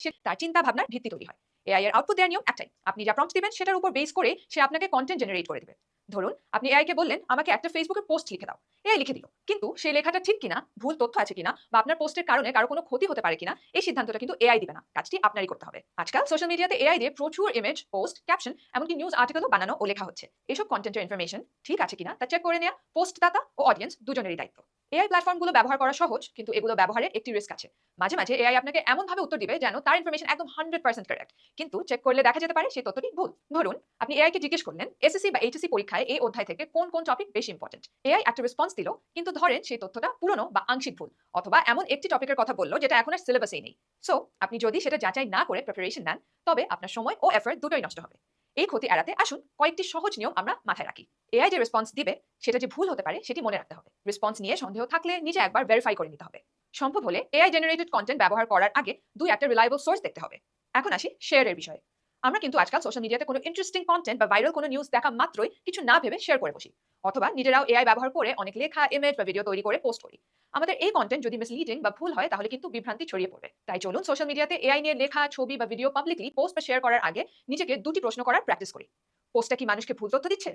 সে তার চিন্তা ভাবনার ভিত্তি তৈরি হয়। এআই এর আউটপুট দেওয়ার নিয়ম একটাই, আপনি যা প্রম্পট দিবেন সেটার উপর বেস করে সে আপনাকে কন্টেন্ট জেনারেট করে দেবে। ধরুন আপনি এআই কে বললেন আমাকে একটা ফেসবুকে পোস্ট লিখে দাও, এআই লিখে দিল, কিন্তু সেই লেখাটা ঠিক কিনা, ভুল তথ্য আছে কিনা, বা আপনার পোস্টের কারণে কারো কোনো ক্ষতি হতে পারে কিনা, এই সিদ্ধান্তটা কিন্তু এআই দিবে না, কাজটি আপনারই করতে হবে। আজকাল সোশ্যাল মিডিয়াতে এআই দিয়ে প্রচুর ইমেজ, পোস্ট, ক্যাপশন, এমনকি নিউজ আর্টিকেলও বানানো ও লেখা হচ্ছে। এসব কন্টেন্টের ইনফরমেশন ঠিক আছে কিনা তা চেক করে নেওয়া পোস্টদাতা ও অডিয়েন্স দুজনেরই দায়িত্ব। এআই প্ল্যাটফর্মগুলো ব্যবহার করা সহজ, কিন্তু এগুলো ব্যবহারের একটি রিস্ক আছে। মাঝে মাঝে এআই আপনাকে এমনভাবে উত্তর দিবে যেন তার ইনফরমেশন একদম 100% কারেক্ট, কিন্তু চেক করলে দেখা যেতে পারে সেই তথ্যটি ভুল। ধরুন আপনি এআই কে জিজ্ঞেস করলেন এসএসসি বা এইচএসসি পরীক্ষায় এই অধ্যায় থেকে কোন কোন টপিক বেশি ইম্পর্টেন্ট। এআই একটা রেসপন্স দিল, কিন্তু ধরেন সেই তথ্যটা পুরনো বা আংশিক ভুল, অথবা এমন একটি টপিকের কথা বললো যেটা এখন আর সিলেবাসেই নেই। সো আপনি যদি সেটা যাচাই না করে প্রিপারেশন নেন, তবে আপনার সময় ও এফর্ট দুটোই নষ্ট হবে। এই ক্ষতি এড়াতে আসুন কয়েকটি সহজ নিয়ম আমরা মাথায় রাখি। এআই যে রেসপন্স দিবে সেটা যে ভুল হতে পারে সেটি মনে রাখতে হবে। রেসপন্স নিয়ে সন্দেহ থাকলে নিজে একবার ভেরিফাই করে নিতে হবে। সম্ভব হলে এআই জেনারেটেড কন্টেন্ট ব্যবহার করার আগে দুই একটা রিলায়েবল সোর্স দেখতে হবে। এখন আসি শেয়ারের বিষয়ে। আমরা কিন্তু আজকাল সোশ্যাল মিডিয়াতে কোনো ইন্টারেস্টিং কন্টেন্ট বা ভাইরাল কোনো নিউজ দেখা মাত্রই কিছু না ভেবে শেয়ার করে বসি, অথবা নিজেরাও এআই ব্যবহার করে অনেক লেখা, ইমেজ বা ভিডিও তৈরি করে পোস্ট করি। আমাদের এই কন্টেন্ট যদি মিসলিডিং বা ভুল হয় তাহলে কিন্তু বিভ্রান্তি ছড়িয়ে পড়বে। তাই চলুন সোশ্যাল মিডিয়াতে এআই নিয়ে লেখা, ছবি বা ভিডিও পাবলিকলি পোস্ট বা শেয়ার করার আগে নিজেকে দুটি প্রশ্ন করার প্র্যাকটিস করি। পোস্টটা কি মানুষকে ভুল তথ্য দিচ্ছে?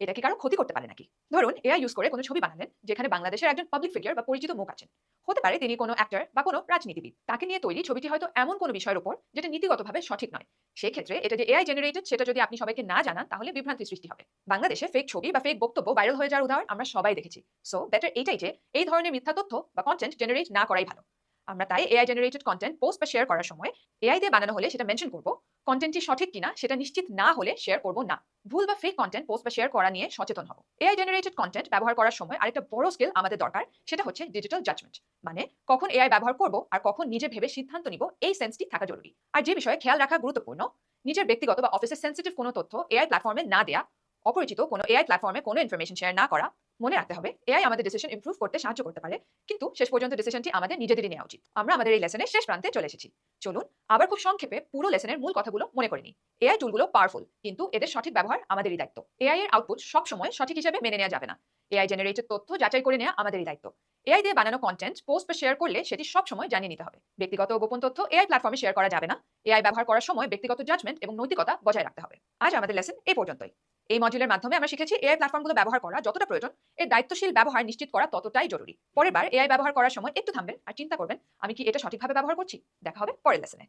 এটা কি কারো ক্ষতি করতে পারে নাকি? ধরুন এআই ইউজ করে কোনো ছবি বানালেন যেখানে বাংলাদেশের একজন পাবলিক ফিগার বা পরিচিত মুখ আছেন। হতে পারে তিনি কোনো অ্যাক্টর বা কোনো রাজনীতিবিদ। তাকে নিয়ে তৈরি ছবিটি হয়তো এমন কোনো বিষয়ের উপর যেটা নীতিগতভাবে সঠিক নয়। সেক্ষেত্রে এটা যে এআই জেনারেটেড সেটা যদি আপনি সবাইকে না জানান তাহলে বিভ্রান্তি সৃষ্টি হবে। বাংলাদেশে ফেক ছবি বা ফেক বক্তব্য ভাইরাল হয়ে যাওয়ার উদাহরণ আমরা সবাই দেখেছি। সো বেটার এটাই যে এই ধরনের মিথ্যা তথ্য বা কন্টেন্ট জেনারেট না করাই ভালো। আমরা তাই এআই জেনারেটেড কন্টেন্ট পোস্ট বা শেয়ার করার সময় এআই দিয়ে বানানো হলে সেটা মেনশন করব, কন্টেন্টটি সঠিক কিনা সেটা নিশ্চিত না হলে শেয়ার করব না। ভুল বা ফেক কন্টেন্ট পোস্ট বা শেয়ার করা নিয়ে সচেতন হব। এআই জেনারেটেড কন্টেন্ট ব্যবহার করার সময় আরেকটা বড় স্কিল আমাদের দরকার, সেটা হচ্ছে ডিজিটাল জাজমেন্ট। মানে কখন এআই ব্যবহার করব আর কখন নিজে ভেবে সিদ্ধান্ত নিব, এই সেন্সটি থাকা জরুরি। আর যে বিষয়ে খেয়াল রাখা গুরুত্বপূর্ণ, নিজের ব্যক্তিগত বা অফিসের সেন্সিটিভ কোনো তথ্য এআই প্ল্যাটফর্মে না দেয়া, অপরিচিত কোনো এআই প্ল্যাটফর্মে কোনো ইনফরমেশন শেয়ার না করা। মনে রাখতে হবে এআই আমাদের ডিসিশন ইমপ্রুভ করতে সাহায্য করতে পারে, কিন্তু শেষ পর্যন্ত ডিসিশনটি আমাদের নিজেদেরই নেওয়া উচিত। আমরা আমাদের এই লেসনের শেষ প্রান্তে চলে এসেছি। চলুন আবার খুব সংক্ষেপে পুরো লেসনের মূল কথাগুলো মনে করে নিই। এআই টুলগুলো পাওয়ারফুল, কিন্তু এদের সঠিক ব্যবহার আমাদেরই দায়িত্ব। এআই এর আউটপুট সব সময় সঠিক হিসেবে মেনে নেওয়া যাবে না। এআই জেনারেটেড তথ্য যাচাই করে নেওয়া আমাদেরই দায়িত্ব। এআই দিয়ে বানানো কন্টেন্ট পোস্ট বা শেয়ার করলে সেটি সব সময় জানিয়ে নিতে হবে। ব্যক্তিগত ও গোপন তথ্য এআই প্ল্যাটফর্মে শেয়ার করা যাবে না। এআই ব্যবহার করার সময় ব্যক্তিগত জাজমেন্ট এবং নৈতিকতা বজায় রাখতে হবে। আজ আমাদের লেসন এই পর্যন্তই। এই মডিউলের মাধ্যমে আমরা শিখেছি এআই প্ল্যাটফর্মগুলো ব্যবহার করা যতটা প্রয়োজন, এর দায়িত্বশীল ব্যবহার নিশ্চিত করা ততটাই জরুরি। পরের বার এআই ব্যবহার করার সময় একটু থামবেন আর চিন্তা করবেন, আমি কি এটা সঠিকভাবে ব্যবহার করছি? দেখা হবে পরের লেসনে।